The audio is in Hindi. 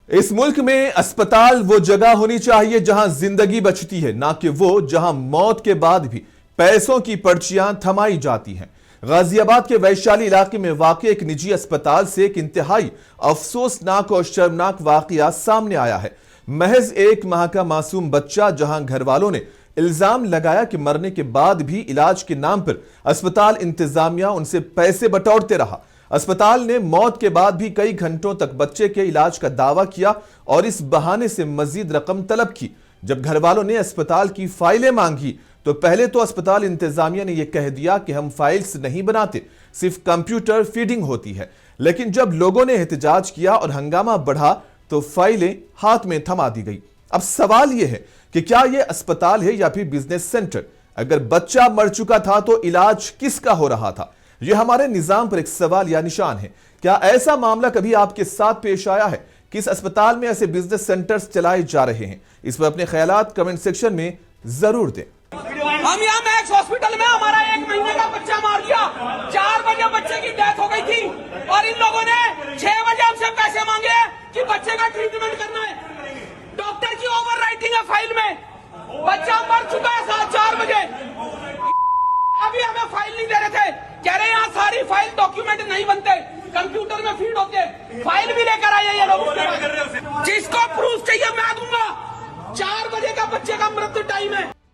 इस मुल्क में अस्पताल वो जगह होनी चाहिए जहां जिंदगी बचती है, ना कि वो जहां मौत के बाद भी पैसों की पर्चियां थमाई जाती हैं। गाजियाबाद के वैशाली इलाके में वाक़ एक निजी अस्पताल से एक इंतहाई अफसोसनाक और शर्मनाक वाकया सामने आया है। महज 1 माह का मासूम बच्चा, जहां घर वालों ने इल्जाम लगाया कि मरने के बाद भी इलाज के नाम पर अस्पताल इंतजामिया उनसे पैसे बटोरते रहा। अस्पताल ने मौत के बाद भी कई घंटों तक बच्चे के इलाज का दावा किया और इस बहाने से मजीद रकम तलब की। जब घर वालों ने अस्पताल की फाइलें मांगी तो पहले तो अस्पताल इंतजामिया ने यह कह दिया कि हम फाइल्स नहीं बनाते, सिर्फ कंप्यूटर फीडिंग होती है। लेकिन जब लोगों ने एहतजाज किया और हंगामा बढ़ा तो फाइलें हाथ में थमा दी गई। अब सवाल यह है कि क्या यह अस्पताल है या फिर बिजनेस सेंटर? अगर बच्चा मर चुका था तो इलाज किसका हो रहा था? यह हमारे निजाम पर एक सवाल या निशान है। क्या ऐसा मामला कभी आपके साथ पेश आया है कि इस अस्पताल में ऐसे बिजनेस सेंटर्स चलाए जा रहे हैं? इस पर अपने ख्यालात कमेंट सेक्शन में जरूर दें। हम यहाँ मैक्स हॉस्पिटल में हमारा 1 महीने का बच्चा मार दिया। 4 बजे बच्चे की डेथ हो गई थी और इन लोगों ने 6 बजे हमसे पैसे मांगे कि बच्चे का ट्रीटमेंट करना है। डॉक्टर की ओवर राइटिंग है फाइल में, बच्चा मर चुका है 4 बजे। अभी हमें फाइल नहीं दे रहे थे, कह रहे यहाँ सारी फाइल डॉक्यूमेंट नहीं बन